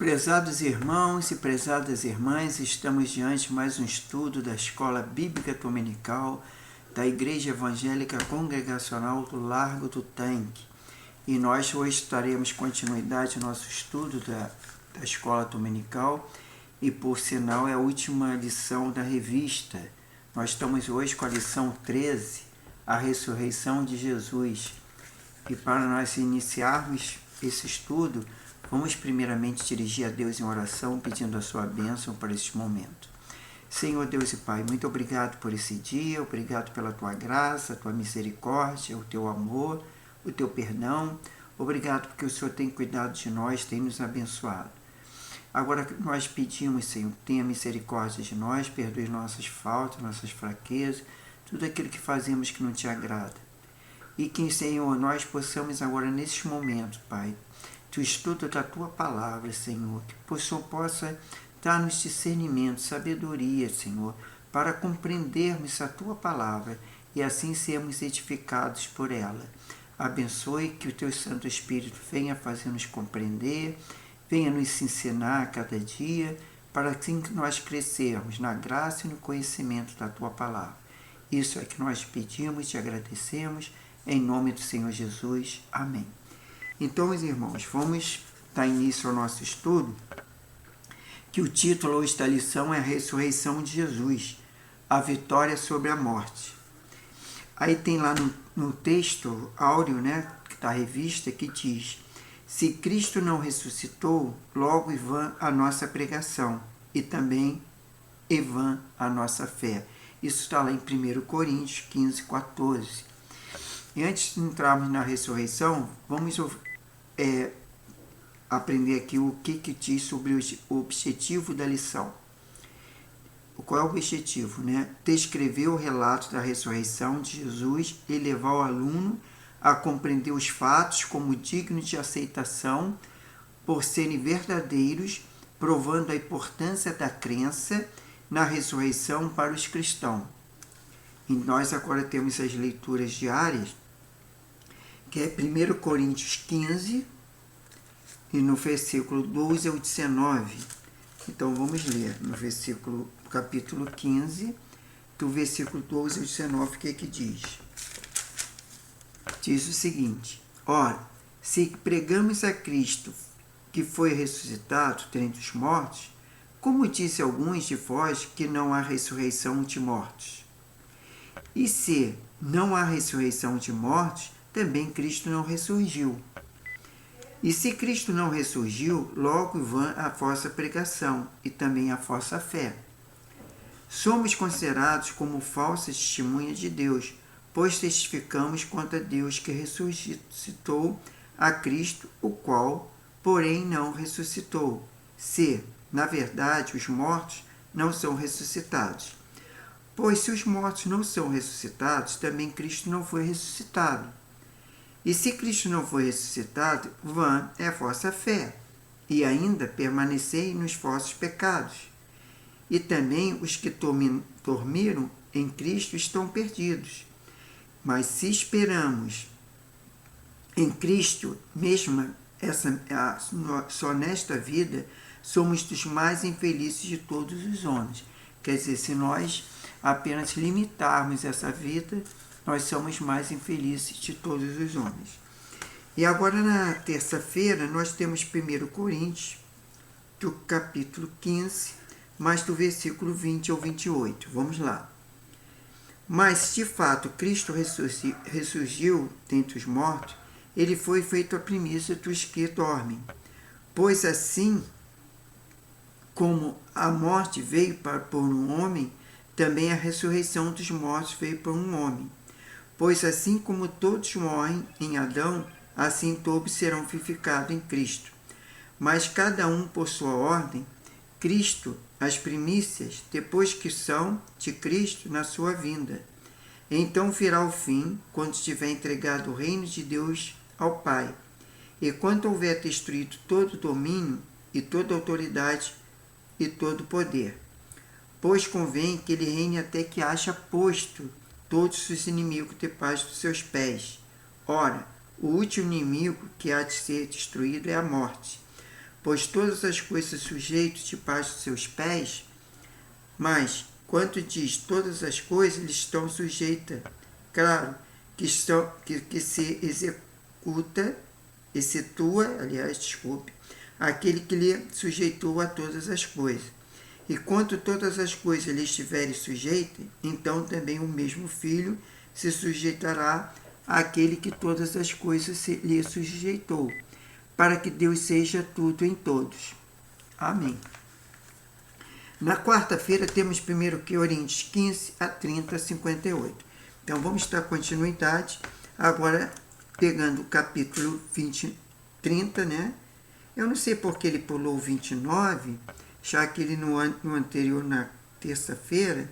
Prezados irmãos e prezadas irmãs, estamos diante de mais um estudo da Escola Bíblica Dominical da Igreja Evangélica Congregacional do Largo do Tanque. E nós hoje estaremos continuidade no nosso estudo da Escola Dominical e, por sinal, é a última lição da revista. Nós estamos hoje com a lição 13, a ressurreição de Jesus. E para nós iniciarmos esse estudo, vamos primeiramente dirigir a Deus em oração, pedindo a sua bênção para este momento. Senhor Deus e Pai, muito obrigado por esse dia, obrigado pela tua graça, a tua misericórdia, o teu amor, o teu perdão. Obrigado porque o Senhor tem cuidado de nós, tem nos abençoado. Agora nós pedimos, Senhor, tenha misericórdia de nós, perdoe nossas faltas, nossas fraquezas, tudo aquilo que fazemos que não te agrada. E que, Senhor, nós possamos agora, neste momento, Pai, do estudo da tua palavra, Senhor, que o Senhor possa dar-nos discernimento, sabedoria, Senhor, para compreendermos a tua palavra e assim sermos edificados por ela. Abençoe que o teu Santo Espírito venha fazer-nos compreender, venha nos ensinar a cada dia, para assim que nós crescermos na graça e no conhecimento da tua palavra. Isso é que nós pedimos e te agradecemos, em nome do Senhor Jesus. Amém. Então, meus irmãos, vamos dar início ao nosso estudo, que o título hoje da lição é a ressurreição de Jesus, a vitória sobre a morte. Aí tem lá no texto áureo, da revista, que diz: se Cristo não ressuscitou, logo é vã a nossa pregação, e também é vã a nossa fé. Isso está lá em 1 Coríntios 15, 14. E antes de entrarmos na ressurreição, vamos aprender aqui o que diz sobre o objetivo da lição. Qual é o objetivo? Descrever o relato da ressurreição de Jesus e levar o aluno a compreender os fatos como dignos de aceitação por serem verdadeiros, provando a importância da crença na ressurreição para os cristãos. E nós agora temos as leituras diárias, que é 1 Coríntios 15, e no versículo 12 ao 19. Então vamos ler no capítulo 15, do versículo 12 ao 19, o que diz? Diz o seguinte: ora, se pregamos a Cristo que foi ressuscitado dentre os mortos, como disse alguns de vós que não há ressurreição de mortos? E se não há ressurreição de mortos, também Cristo não ressurgiu. E se Cristo não ressurgiu, logo vã a vossa pregação e também a vossa fé. Somos considerados como falsas testemunhas de Deus, pois testificamos contra Deus que ressuscitou a Cristo, o qual, porém, não ressuscitou, se, na verdade, os mortos não são ressuscitados. Pois se os mortos não são ressuscitados, também Cristo não foi ressuscitado. E se Cristo não foi ressuscitado, vã é a vossa fé, e ainda permanecei nos vossos pecados. E também os que dormiram em Cristo estão perdidos. Mas se esperamos em Cristo, mesmo só nesta vida, somos dos mais infelizes de todos os homens. Quer dizer, se nós apenas limitarmos essa vida, nós somos mais infelizes de todos os homens. E agora, na terça-feira, nós temos 1 Coríntios, do capítulo 15, mais do versículo 20 ao 28. Vamos lá. Mas, de fato, Cristo ressurgiu dentre os mortos, ele foi feito a primícia dos que dormem. Pois assim como a morte veio por um homem, também a ressurreição dos mortos veio por um homem. Pois assim como todos morrem em Adão, assim todos serão vivificados em Cristo. Mas cada um por sua ordem, Cristo as primícias, depois que são de Cristo na sua vinda. Então virá o fim, quando estiver entregado o reino de Deus ao Pai. E quando houver destruído todo domínio, e toda autoridade, e todo poder. Pois convém que ele reine até que haja posto todos os inimigos debaixo dos seus pés. Ora, o último inimigo que há de ser destruído é a morte. pois todas as coisas sujeitam debaixo de seus pés, mas, quanto diz todas as coisas, lhe estão sujeitas, claro, que se excetua, aquele que lhe sujeitou a todas as coisas. E quanto todas as coisas lhe estiverem sujeitas, então também o mesmo Filho se sujeitará àquele que todas as coisas lhe sujeitou, para que Deus seja tudo em todos. Amém. Na quarta-feira temos 1 Coríntios 15 a 30 a 58. Então vamos dar continuidade, agora pegando o capítulo 30, né? Eu não sei porque ele pulou o 29, já que ele no anterior, na terça-feira,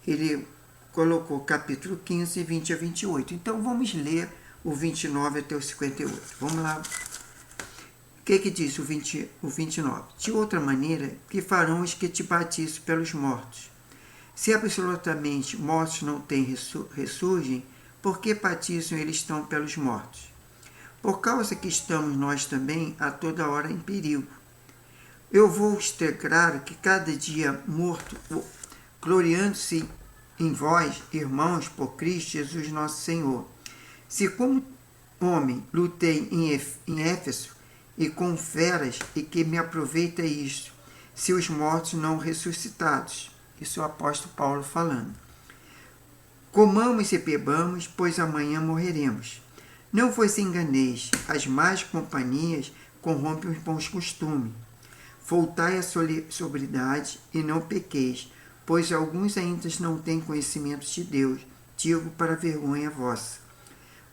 ele colocou capítulo 15, 20 a 28. Então vamos ler o 29 até o 58. Vamos lá. O que diz o 29? De outra maneira, que farão os que te batizam pelos mortos? Se absolutamente mortos não têm ressurgem, por que batizam eles estão pelos mortos? Por causa que estamos nós também a toda hora em perigo. Eu vou ter claro que cada dia morto, gloriando-se em vós, irmãos, por Cristo Jesus nosso Senhor. Se como homem lutei em Éfeso, e com feras, e que me aproveita isto, se os mortos não ressuscitados. Isso é o apóstolo Paulo falando. Comamos e bebamos, pois amanhã morreremos. Não vos enganeis, as más companhias corrompem os bons costumes. Voltai à sobriedade e não pequeis, pois alguns ainda não têm conhecimento de Deus, digo para vergonha vossa.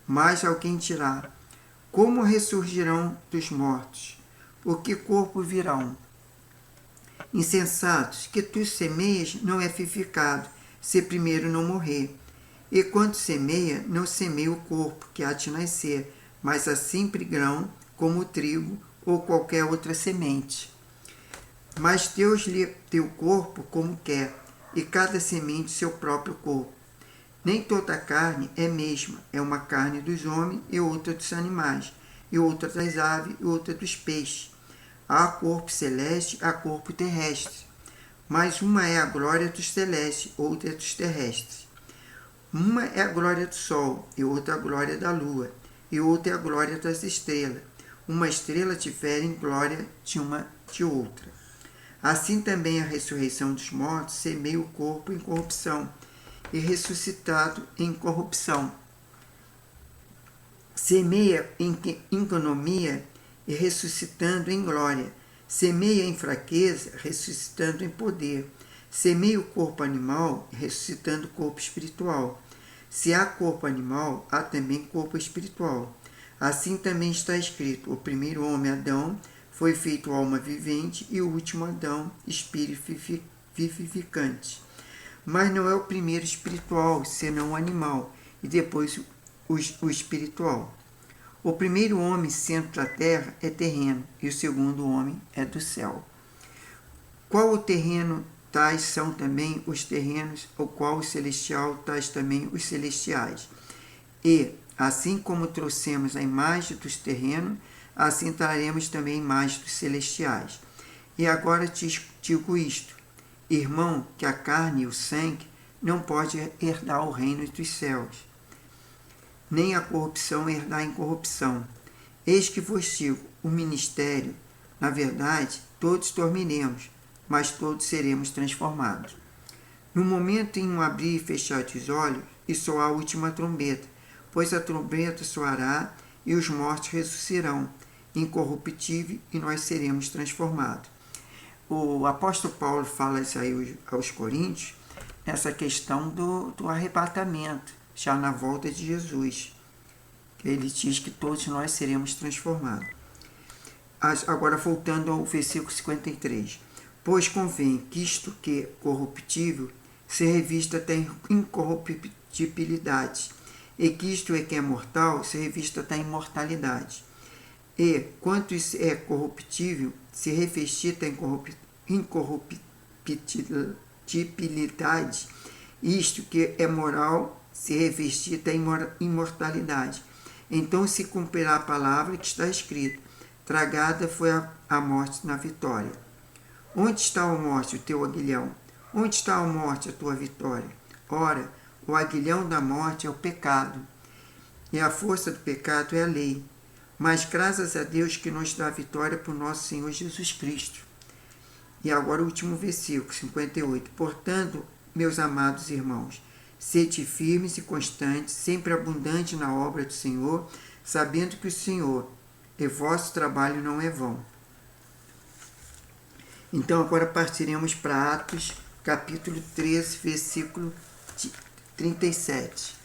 Mas alguém dirá, como ressurgirão dos mortos? Por que corpo virão? Insensatos, que tu semeias não é vivificado, se primeiro não morrer. E quando semeia, não semeia o corpo que há de nascer, mas a simples grão, como o trigo ou qualquer outra semente. Mas Deus lhe deu o corpo como quer, e cada semente seu próprio corpo. Nem toda a carne é mesma, é uma carne dos homens e outra dos animais, e outra das aves e outra dos peixes. Há corpo celeste, há corpo terrestre, mas uma é a glória dos celestes, outra é dos terrestres. Uma é a glória do sol, e outra a glória da lua, e outra é a glória das estrelas. Uma estrela difere em glória de outra. Assim também a ressurreição dos mortos semeia o corpo em corrupção, e ressuscitado em corrupção. Semeia em economia e ressuscitando em glória. Semeia em fraqueza, ressuscitando em poder. Semeia o corpo animal, ressuscitando o corpo espiritual. Se há corpo animal, há também corpo espiritual. Assim também está escrito, o primeiro homem, Adão, foi feito alma vivente, e o último Adão, espírito vivificante. Mas não é o primeiro espiritual, senão o animal, e depois o espiritual. O primeiro homem, sendo da terra, é terreno, e o segundo homem é do céu. Qual o terreno, tais são também os terrenos, o qual o celestial, tais também os celestiais. E, assim como trouxemos a imagem dos terrenos, assim traremos também a imagem dos celestiais. E agora te digo isto, irmão, que a carne e o sangue não podem herdar o reino dos céus, nem a corrupção herdar a incorrupção. Eis que vos digo, o ministério, na verdade, todos dormiremos, mas todos seremos transformados. No momento em um abrir e fechar dos olhos, e soar a última trombeta, pois a trombeta soará e os mortos ressuscitarão, incorruptível, e nós seremos transformados. O apóstolo Paulo fala isso aí aos Coríntios, nessa questão do arrebatamento, já na volta de Jesus. Ele diz que todos nós seremos transformados. Agora, voltando ao versículo 53. Pois convém que isto que é corruptível se revista até incorruptibilidade, e que isto que é mortal se revista até imortalidade. E, quanto isso é corruptível, se revestir até incorruptibilidade, isto que é moral se revestir até imortalidade. Então se cumprirá a palavra que está escrita: tragada foi a morte na vitória. Onde está, a morte, o teu aguilhão? Onde está, a morte, a tua vitória? Ora, o aguilhão da morte é o pecado, e a força do pecado é a lei. Mas graças a Deus que nos dá a vitória por nosso Senhor Jesus Cristo. E agora o último versículo, 58. Portanto, meus amados irmãos, sede firmes e constantes, sempre abundantes na obra do Senhor, sabendo que o Senhor e vosso trabalho não é vão. Então agora partiremos para Atos, capítulo 13, versículo 37.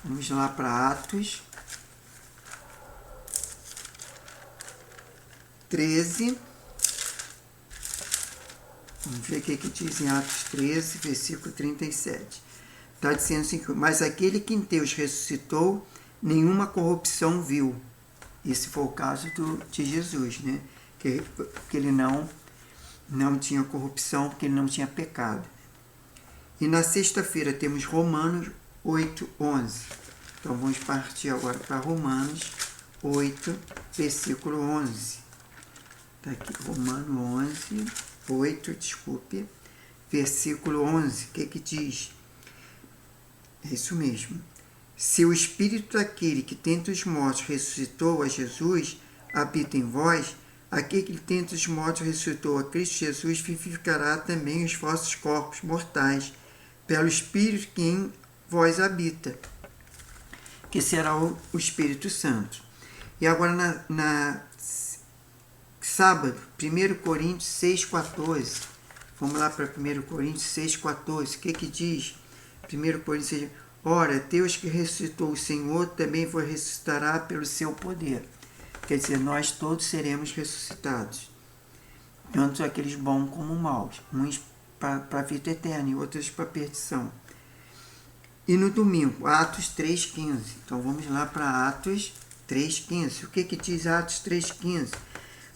Vamos lá para Atos 13. Vamos ver o que diz em Atos 13, versículo 37. Está dizendo assim, mas aquele que em Deus ressuscitou, nenhuma corrupção viu. Esse foi o caso de Jesus, né? Que ele não tinha corrupção, porque ele não tinha pecado. E na sexta-feira temos Romanos 8, 11. Então vamos partir agora para Romanos 8, versículo 11. Está aqui, Romanos 8, versículo 11. O que diz? É isso mesmo. Se o Espírito daquele que dentre os mortos ressuscitou a Jesus habita em vós, aquele que dentre os mortos ressuscitou a Cristo Jesus vivificará também os vossos corpos mortais, pelo Espírito que em vós habita, que será o Espírito Santo. E agora na sábado, 1 Coríntios 6,14. Vamos lá para 1 Coríntios 6,14. O que diz? 1 Coríntios 6, ora, Deus que ressuscitou o Senhor também vos ressuscitará pelo seu poder. Quer dizer, nós todos seremos ressuscitados. Tanto aqueles bons como maus. Uns para a vida eterna e outros para a perdição. E no domingo, Atos 3,15. Então vamos lá para Atos 3,15. O que diz Atos 3,15?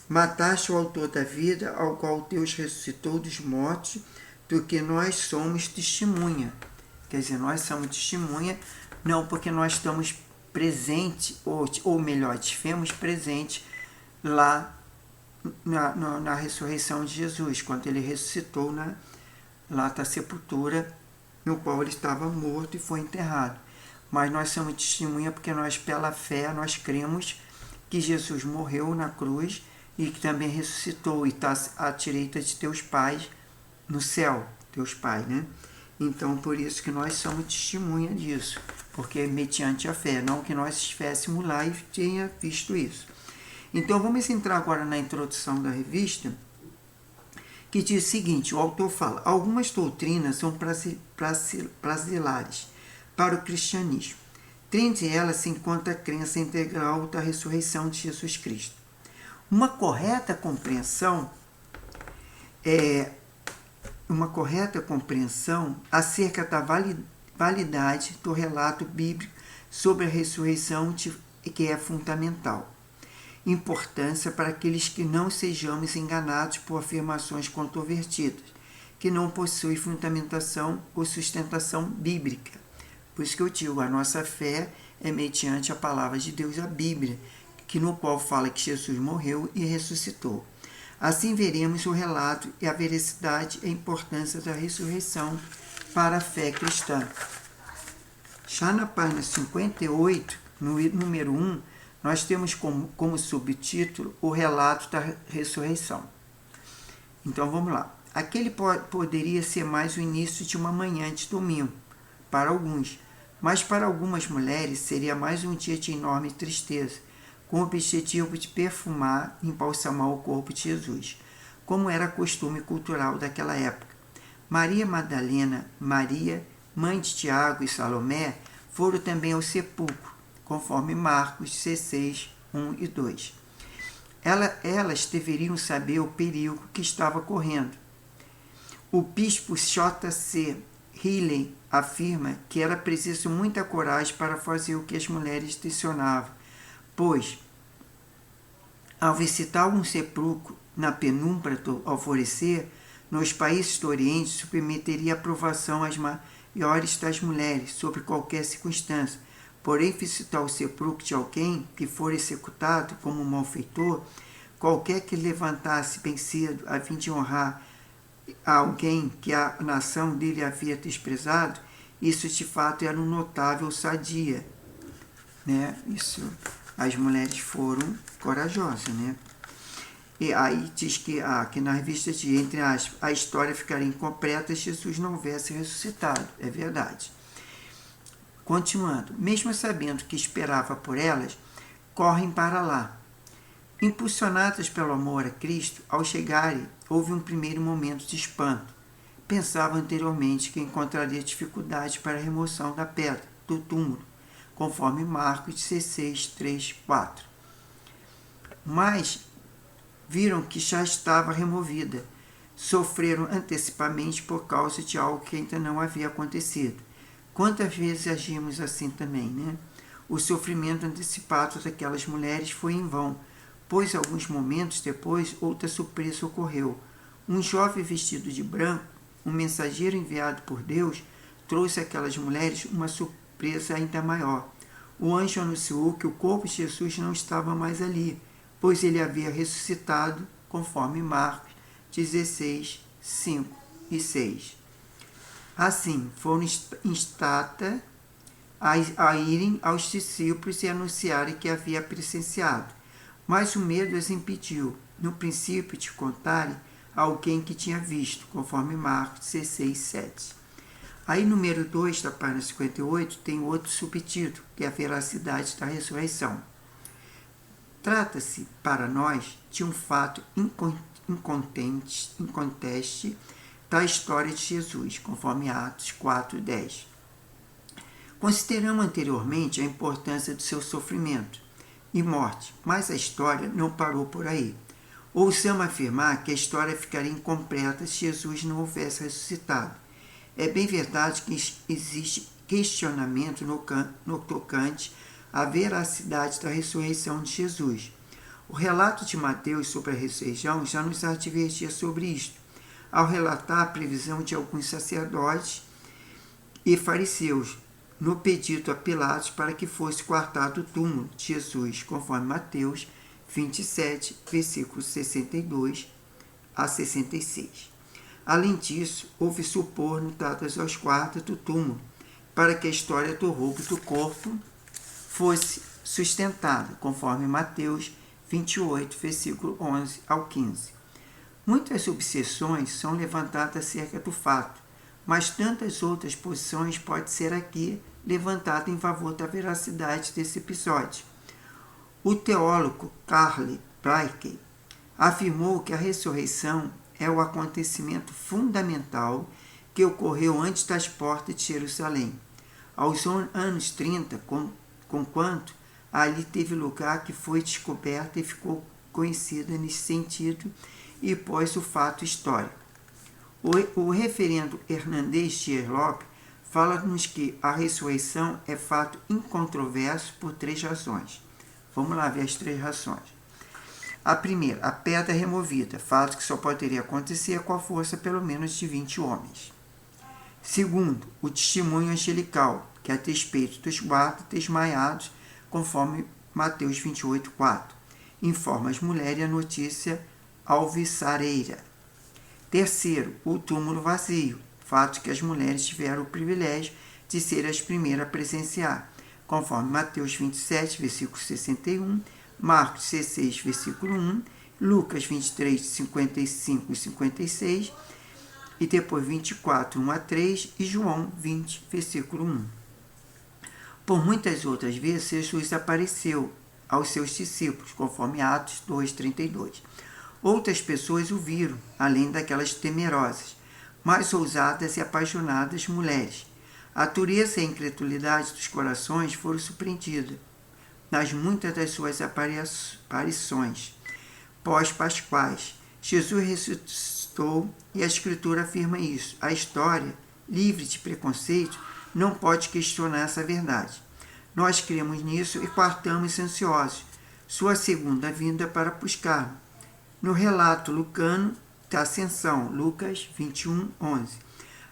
Mataste o autor da vida, ao qual Deus ressuscitou dos mortos, do que nós somos testemunha. Quer dizer, nós somos testemunha, não porque nós estamos presentes, ou melhor, estivemos presentes lá na ressurreição de Jesus, quando ele ressuscitou lá da sepultura, no qual ele estava morto e foi enterrado. Mas nós somos testemunha porque nós, pela fé, nós cremos que Jesus morreu na cruz e que também ressuscitou e está à direita de teus pais no céu, teus pais, né? Então, por isso que nós somos testemunha disso, porque é mediante a fé, não que nós estivéssemos lá e tenha visto isso. Então, vamos entrar agora na introdução da revista, que diz o seguinte, o autor fala, algumas doutrinas são basilares para o cristianismo. Dentre elas se encontra a crença integral da ressurreição de Jesus Cristo. Uma correta compreensão acerca da validade do relato bíblico sobre a ressurreição, que é fundamental. Importância para aqueles que não sejamos enganados por afirmações controvertidas, que não possuem fundamentação ou sustentação bíblica. Por isso que eu digo, a nossa fé é mediante a palavra de Deus, a Bíblia, que no qual fala que Jesus morreu e ressuscitou. Assim veremos o relato e a veracidade e a importância da ressurreição para a fé cristã. Já na página 58, no número 1, nós temos como subtítulo o relato da ressurreição. Então vamos lá. Aquele poderia ser mais o início de uma manhã de domingo, para alguns, mas para algumas mulheres seria mais um dia de enorme tristeza, com o objetivo de perfumar e embalsamar o corpo de Jesus, como era costume cultural daquela época. Maria Madalena, Maria, mãe de Tiago e Salomé, foram também ao sepulcro, conforme Marcos 16, 1 e 2. Elas deveriam saber o perigo que estava correndo. O bispo J.C. Riley afirma que era preciso muita coragem para fazer o que as mulheres tensionavam, pois, ao visitar um sepulcro na penumbra do alvorecer, nos países do Oriente, submeteria a aprovação às maiores das mulheres, sob qualquer circunstância, porém visitar o sepulcro de alguém que for executado como malfeitor, qualquer que levantasse bem cedo a fim de honrar a alguém que a nação dele havia desprezado, isso de fato era um notável sadia, né? Isso, as mulheres foram corajosas, né? E aí diz que na revista de, entre aspas, a história ficaria incompleta se Jesus não houvesse ressuscitado. É verdade. Continuando, mesmo sabendo que esperava por elas, correm para lá. Impulsionadas pelo amor a Cristo, ao chegarem, houve um primeiro momento de espanto. Pensava anteriormente que encontraria dificuldade para a remoção da pedra do túmulo, conforme Marcos 16, 3, 4. Mas viram que já estava removida. Sofreram antecipadamente por causa de algo que ainda não havia acontecido. Quantas vezes agimos assim também, né? O sofrimento antecipado daquelas mulheres foi em vão, pois alguns momentos depois outra surpresa ocorreu. Um jovem vestido de branco, um mensageiro enviado por Deus, trouxe àquelas mulheres uma surpresa ainda maior. O anjo anunciou que o corpo de Jesus não estava mais ali, pois ele havia ressuscitado, conforme Marcos 16, 5 e 6. Assim, foram instadas a irem aos discípulos e anunciarem que havia presenciado, mas o medo as impediu, no princípio, de contarem a alguém que tinha visto, conforme Marcos 16, 7. Aí, número 2 da página 58, tem outro subtítulo, que é a veracidade da ressurreição. Trata-se, para nós, de um fato inconteste da história de Jesus, conforme Atos 4, 10. Consideramos anteriormente a importância do seu sofrimento e morte, mas a história não parou por aí. Ousamos afirmar que a história ficaria incompleta se Jesus não houvesse ressuscitado. É bem verdade que existe questionamento no tocante à veracidade da ressurreição de Jesus. O relato de Mateus sobre a ressurreição já nos advertia sobre isto, ao relatar a previsão de alguns sacerdotes e fariseus no pedido a Pilatos para que fosse guardado o túmulo de Jesus, conforme Mateus 27, versículos 62 a 66. Além disso, houve suborno dadas aos guardas do túmulo para que a história do roubo do corpo fosse sustentada, conforme Mateus 28, versículo 11 ao 15. Muitas objeções são levantadas acerca do fato, mas tantas outras posições podem ser aqui levantadas em favor da veracidade desse episódio. O teólogo Karl Barth afirmou que a ressurreição é o acontecimento fundamental que ocorreu antes das portas de Jerusalém. Aos anos 30, conquanto ali teve lugar que foi descoberta e ficou conhecida nesse sentido e pós o fato histórico. O referendo Hernandes Dias Lopes fala-nos que a ressurreição é fato incontroverso por 3 razões. Vamos lá ver as 3 razões. A primeira, a pedra removida, fato que só poderia acontecer com a força pelo menos de 20 homens. Segundo, o testemunho angelical, que a despeito dos guardas desmaiados, conforme Mateus 28, 4, informa as mulheres a notícia alvissareira. Terceiro, o túmulo vazio, fato que as mulheres tiveram o privilégio de ser as primeiras a presenciar, conforme Mateus 27, versículo 61, Marcos 16, versículo 1, Lucas 23, 55 e 56, e depois 24, 1 a 3, e João 20, versículo 1. Por muitas outras vezes, Jesus apareceu aos seus discípulos, conforme Atos 2, 32. Outras pessoas o viram, além daquelas temerosas, mais ousadas e apaixonadas mulheres. A dureza e a incredulidade dos corações foram surpreendidas nas muitas das suas aparições pós-pascuais. Jesus ressuscitou e a Escritura afirma isso. A história, livre de preconceito, não pode questionar essa verdade. Nós cremos nisso e quartamos ansiosos sua segunda vinda para buscar. No relato lucano da ascensão, Lucas 21, 11,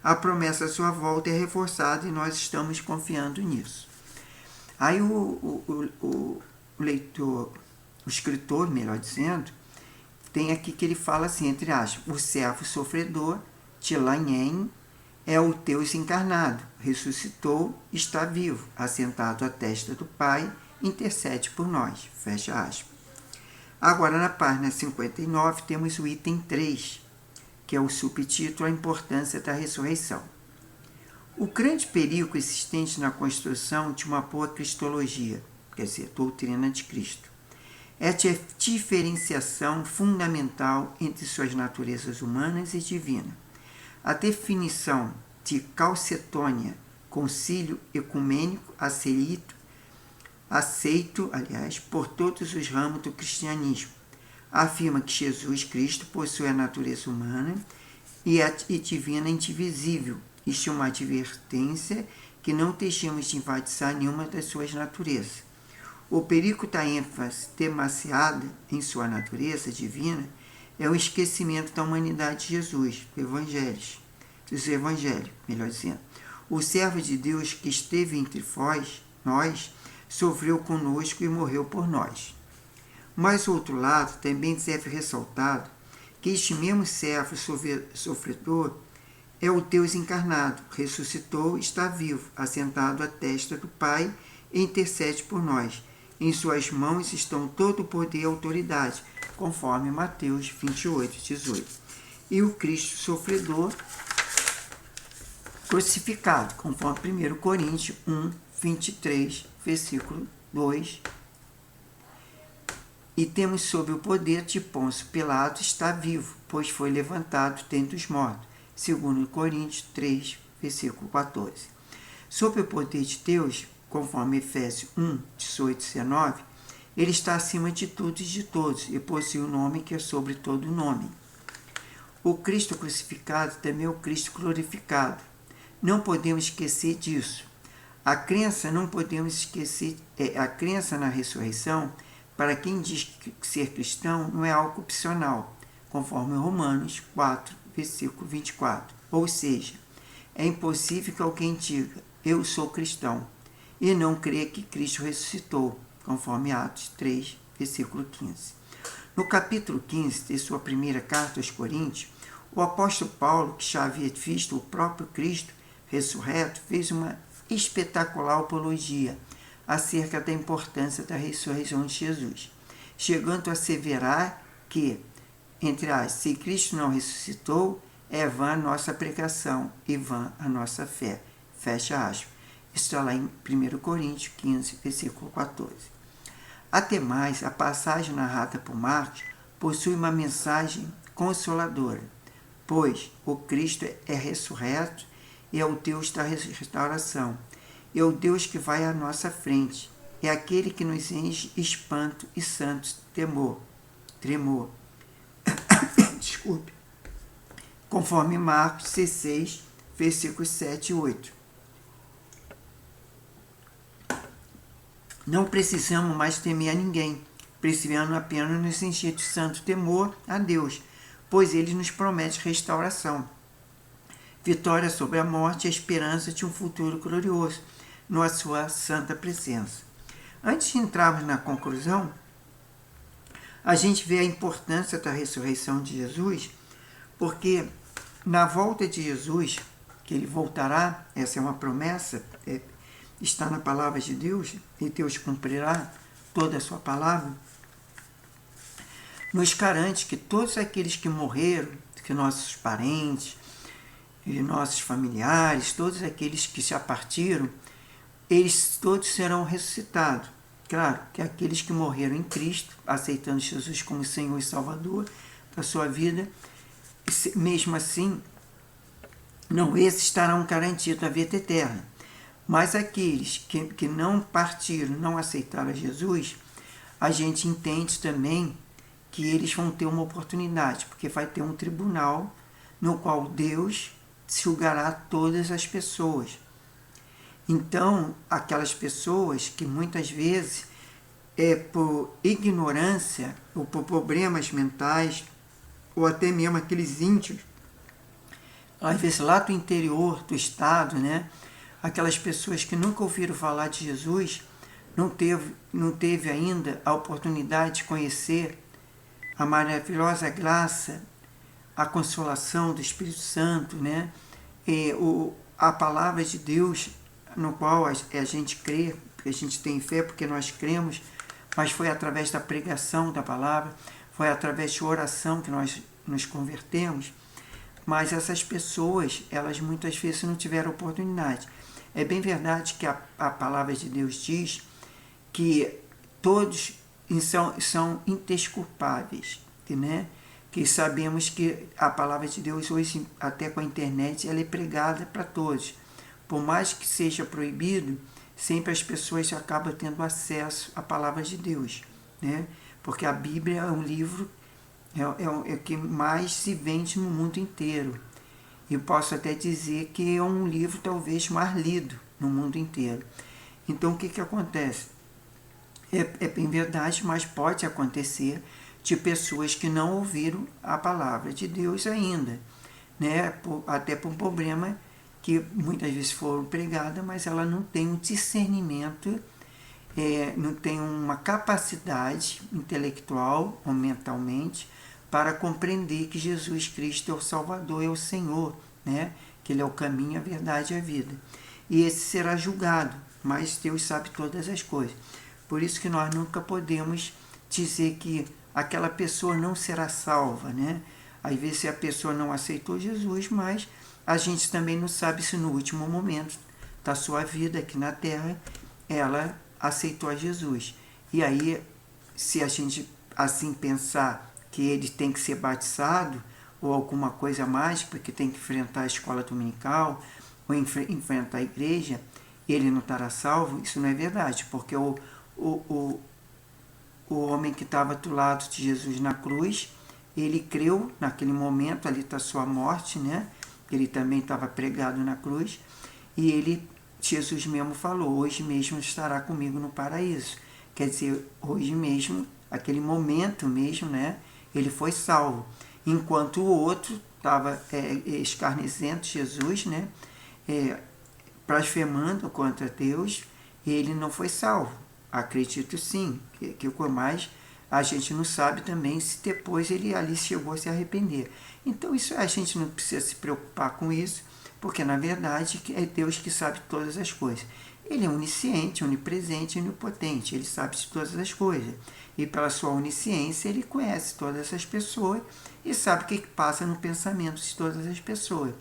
a promessa da sua volta é reforçada e nós estamos confiando nisso. Aí o leitor, o escritor, melhor dizendo, tem aqui que ele fala assim, entre aspas, o servo sofredor, Tilanhen, é o Deus encarnado, ressuscitou, está vivo, assentado à testa do Pai, intercede por nós, fecha aspas. Agora, na página 59, temos o item 3, que é o subtítulo A Importância da Ressurreição. O grande perigo existente na construção de uma boa cristologia, quer dizer, doutrina de Cristo, é a diferenciação fundamental entre suas naturezas humanas e divina. A definição de Calcedônia, concílio ecumênico aceito, por todos os ramos do cristianismo, afirma que Jesus Cristo possui a natureza humana e divina indivisível. Isto é uma advertência que não deixemos de enfatizar nenhuma das suas naturezas. O perigo da ênfase demasiada em sua natureza divina é o esquecimento da humanidade de Jesus, dos evangelhos, melhor dizendo. O servo de Deus que esteve entre nós, sofreu conosco e morreu por nós. Mas, do outro lado, também deve ressaltar que este mesmo servo sofredor é o Deus encarnado, ressuscitou, está vivo, assentado à testa do Pai e intercede por nós. Em suas mãos estão todo o poder e autoridade, conforme Mateus 28, 18. E o Cristo sofredor crucificado, conforme 1 Coríntios 1, 23, versículo 2. E temos sob o poder de Pôncio Pilatos está vivo, pois foi levantado dentre os mortos. 2 Coríntios 3, versículo 14. Sob o poder de Deus, conforme Efésios 1, 18 e 19, ele está acima de tudo e de todos, e possui um nome que é sobre todo nome. O Cristo crucificado também é o Cristo glorificado. Não podemos esquecer disso. A crença na ressurreição, para quem diz que ser cristão, não é algo opcional, conforme Romanos 4, versículo 24. Ou seja, é impossível que alguém diga, eu sou cristão, e não crê que Cristo ressuscitou, conforme Atos 3, versículo 15. No capítulo 15 de sua primeira carta aos Coríntios, o apóstolo Paulo, que já havia visto o próprio Cristo ressurreto, fez uma espetacular apologia acerca da importância da ressurreição de Jesus, chegando a asseverar que, entre aspas, se Cristo não ressuscitou, é vã a nossa pregação e vã a nossa fé. Fecha aspas. Isso está lá em 1 Coríntios 15, versículo 14. Até mais, a passagem narrada por Marcos possui uma mensagem consoladora, pois o Cristo é ressurreto e é o Deus da restauração. É o Deus que vai à nossa frente. É aquele que nos enche espanto e santo tremor. Desculpe. Conforme Marcos 16, versículos 7 e 8. Não precisamos mais temer a ninguém, precisamos apenas nos encher de santo temor a Deus, pois Ele nos promete restauração, vitória sobre a morte e a esperança de um futuro glorioso, na sua santa presença. Antes de entrarmos na conclusão, a gente vê a importância da ressurreição de Jesus, porque na volta de Jesus, que ele voltará, essa é uma promessa, está na palavra de Deus, e Deus cumprirá toda a sua palavra, nos garante que todos aqueles que morreram, que nossos parentes, e nossos familiares, todos aqueles que já partiram, eles todos serão ressuscitados. Claro que aqueles que morreram em Cristo, aceitando Jesus como Senhor e Salvador da sua vida, mesmo assim, não esses estarão garantidos a vida eterna. Mas aqueles que não partiram, não aceitaram a Jesus, a gente entende também que eles vão ter uma oportunidade, porque vai ter um tribunal no qual Deus julgará todas as pessoas. Então, aquelas pessoas que muitas vezes, por ignorância ou por problemas mentais, ou até mesmo aqueles índios, às vezes lá do interior do estado, né? Aquelas pessoas que nunca ouviram falar de Jesus, não teve ainda a oportunidade de conhecer a maravilhosa graça, a consolação do Espírito Santo, né? A palavra de Deus, no qual a gente crê, a gente tem fé porque nós cremos, mas foi através da pregação da palavra, foi através de oração que nós nos convertemos. Mas essas pessoas, elas muitas vezes não tiveram oportunidade. É bem verdade que a palavra de Deus diz que todos são indesculpáveis, né? Que sabemos que a palavra de Deus hoje, até com a internet, ela é pregada para todos. Por mais que seja proibido, sempre as pessoas acabam tendo acesso à palavra de Deus, né? Porque a Bíblia é um livro é que mais se vende no mundo inteiro. Eu posso até dizer que é um livro talvez mais lido no mundo inteiro. Então o que acontece? É bem verdade, mas pode acontecer de pessoas que não ouviram a palavra de Deus ainda, né? Até por um problema que muitas vezes foram pregadas, mas ela não tem um discernimento, não tem uma capacidade intelectual ou mentalmente para compreender que Jesus Cristo é o Salvador, é o Senhor, né? Que Ele é o caminho, a verdade e a vida. E esse será julgado, mas Deus sabe todas as coisas. Por isso que nós nunca podemos dizer que aquela pessoa não será salva, né? Às vezes a pessoa não aceitou Jesus, mas a gente também não sabe se no último momento da sua vida aqui na Terra ela aceitou a Jesus. E aí, se a gente assim pensar que ele tem que ser batizado ou alguma coisa mais, porque tem que enfrentar a escola dominical ou enfrentar a igreja, ele não estará salvo, isso não é verdade, porque o homem que estava do lado de Jesus na cruz, ele creu naquele momento, ali está a sua morte, né? Ele também estava pregado na cruz, e Jesus mesmo falou, hoje mesmo estará comigo no paraíso. Quer dizer, hoje mesmo, aquele momento mesmo, né? Ele foi salvo. Enquanto o outro estava escarnecendo Jesus, né? Blasfemando contra Deus, ele não foi salvo. Acredito sim, que o mais a gente não sabe também se depois ele ali chegou a se arrepender. Então isso a gente não precisa se preocupar com isso, porque na verdade é Deus que sabe todas as coisas. Ele é onisciente, onipresente e onipotente, ele sabe de todas as coisas. E pela sua onisciência ele conhece todas essas pessoas e sabe o que passa no pensamento de todas as pessoas.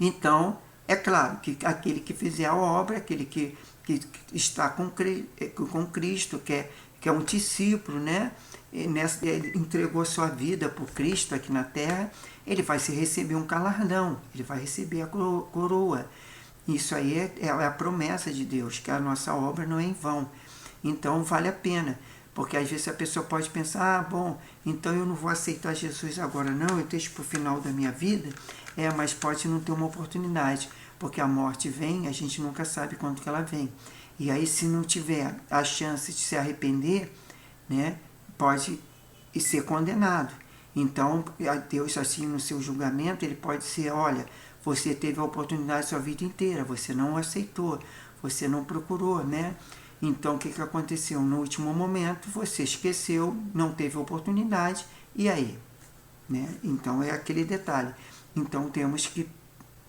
Então, é claro que aquele que fizer a obra, aquele que está com Cristo, que é um discípulo, né? Ele entregou sua vida por Cristo aqui na terra, ele vai receber um galardão, ele vai receber a coroa. Isso aí é a promessa de Deus, que a nossa obra não é em vão. Então vale a pena, porque às vezes a pessoa pode pensar, bom, então eu não vou aceitar Jesus agora não, eu deixo para o final da minha vida, mas pode não ter uma oportunidade, porque a morte vem, a gente nunca sabe quando que ela vem. E aí se não tiver a chance de se arrepender, né, pode ser condenado. Então, Deus, assim, no seu julgamento, ele pode ser, olha, você teve a oportunidade a sua vida inteira, você não aceitou, você não procurou, né? Então, o que aconteceu? No último momento, você esqueceu, não teve oportunidade, e aí? Né? Então, é aquele detalhe. Então, temos que,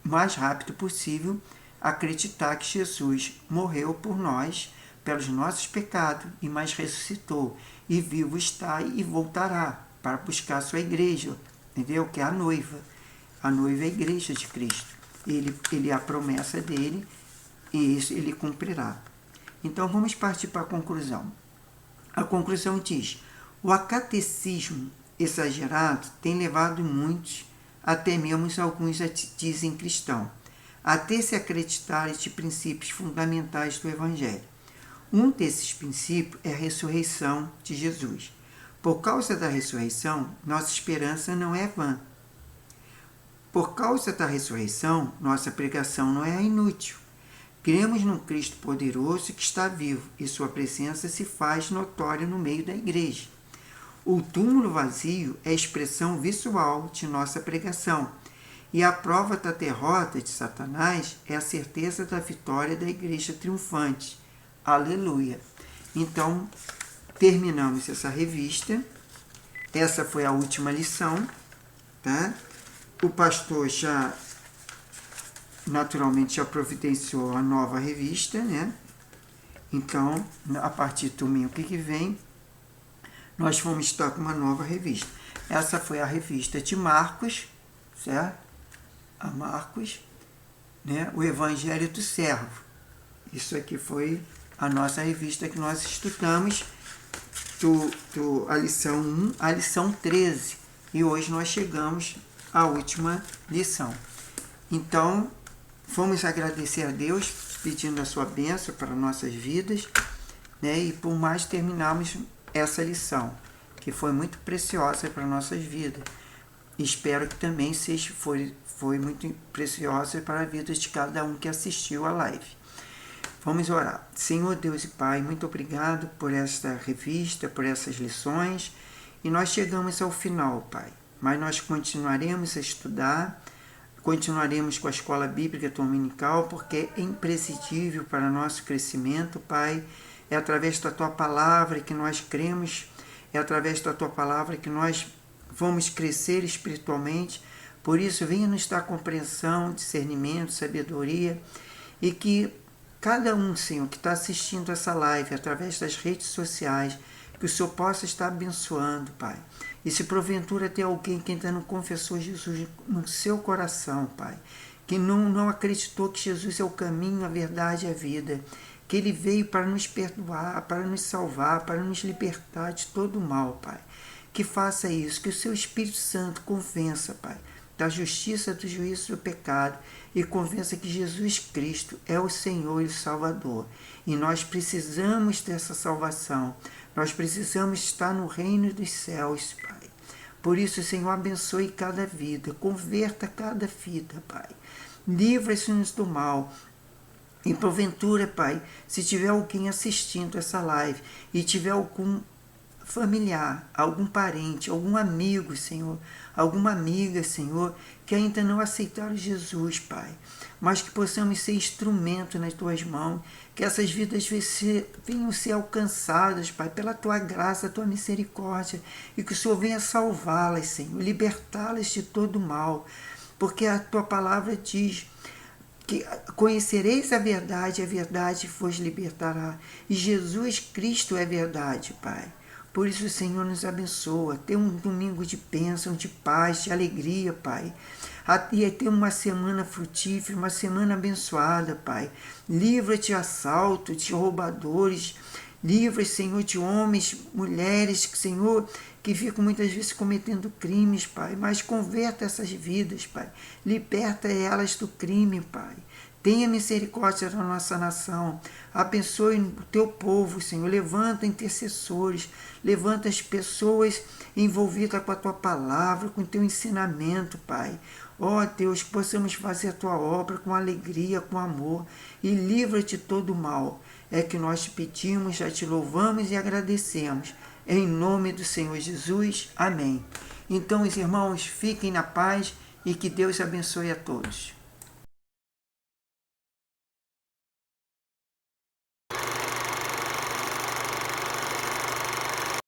o mais rápido possível, acreditar que Jesus morreu por nós, pelos nossos pecados, e mais ressuscitou, e vivo está e voltará para buscar a sua igreja, entendeu? Que é a noiva. A noiva é a igreja de Cristo. Ele é a promessa dele e isso ele cumprirá. Então vamos partir para a conclusão. A conclusão diz: o acatecismo exagerado tem levado muitos, até mesmo alguns dizem cristão, a ter se acreditar de princípios fundamentais do Evangelho. Um desses princípios é a ressurreição de Jesus. Por causa da ressurreição, nossa esperança não é vã. Por causa da ressurreição, nossa pregação não é inútil. Cremos num Cristo poderoso que está vivo e sua presença se faz notória no meio da igreja. O túmulo vazio é a expressão visual de nossa pregação e a prova da derrota de Satanás é a certeza da vitória da igreja triunfante. Aleluia. Então, terminamos essa revista. Essa foi a última lição, tá? O pastor já, naturalmente, já providenciou a nova revista, né? Então, a partir do domingo que vem, nós vamos estar com uma nova revista. Essa foi a revista de Marcos, certo? A Marcos, né? O Evangelho do Servo. Isso aqui foi a nossa revista que nós estudamos, a lição 1 à lição 13. E hoje nós chegamos à última lição. Então, vamos agradecer a Deus, pedindo a sua bênção para nossas vidas, né? E por mais terminarmos essa lição, que foi muito preciosa para nossas vidas. Espero que também foi muito preciosa para a vida de cada um que assistiu a live. Vamos orar. Senhor Deus e Pai, muito obrigado por esta revista, por essas lições. E nós chegamos ao final, Pai. Mas nós continuaremos a estudar, continuaremos com a escola bíblica dominical, porque é imprescindível para nosso crescimento, Pai. É através da Tua palavra que nós cremos, é através da Tua palavra que nós vamos crescer espiritualmente. Por isso, venha nos dar compreensão, discernimento, sabedoria, e que cada um, Senhor, que está assistindo essa live através das redes sociais, que o Senhor possa estar abençoando, Pai. E se porventura tem alguém que ainda não confessou Jesus no seu coração, Pai, que não acreditou que Jesus é o caminho, a verdade e a vida, que Ele veio para nos perdoar, para nos salvar, para nos libertar de todo o mal, Pai. Que faça isso, que o Seu Espírito Santo convença, Pai, da justiça, do juízo e do pecado, e convença que Jesus Cristo é o Senhor e o Salvador. E nós precisamos dessa salvação. Nós precisamos estar no reino dos céus, Pai. Por isso, Senhor, abençoe cada vida, converta cada vida, Pai. Livra-nos do mal. E porventura, Pai, se tiver alguém assistindo essa live e tiver algum familiar, algum parente, algum amigo, Senhor, alguma amiga, Senhor, que ainda não aceitaram Jesus, Pai, mas que possamos ser instrumento nas Tuas mãos, que essas vidas venham ser alcançadas, Pai, pela Tua graça, Tua misericórdia, e que o Senhor venha salvá-las, Senhor, libertá-las de todo mal, porque a Tua palavra diz que conhecereis a verdade vos libertará, e Jesus Cristo é verdade, Pai. Por isso, Senhor, nos abençoa. Ter um domingo de bênção, de paz, de alegria, Pai. E ter uma semana frutífera, uma semana abençoada, Pai. Livra-te de assalto, de roubadores. Livra, Senhor, de homens, mulheres, Senhor, que ficam muitas vezes cometendo crimes, Pai. Mas converta essas vidas, Pai. Liberta elas do crime, Pai. Tenha misericórdia da nossa nação. Abençoe o Teu povo, Senhor. Levanta intercessores. Levanta as pessoas envolvidas com a Tua palavra, com o Teu ensinamento, Pai. Ó Deus, que possamos fazer a Tua obra com alegria, com amor. E livra-te de todo o mal. É que nós te pedimos, já te louvamos e agradecemos. Em nome do Senhor Jesus. Amém. Então, os irmãos, fiquem na paz e que Deus abençoe a todos.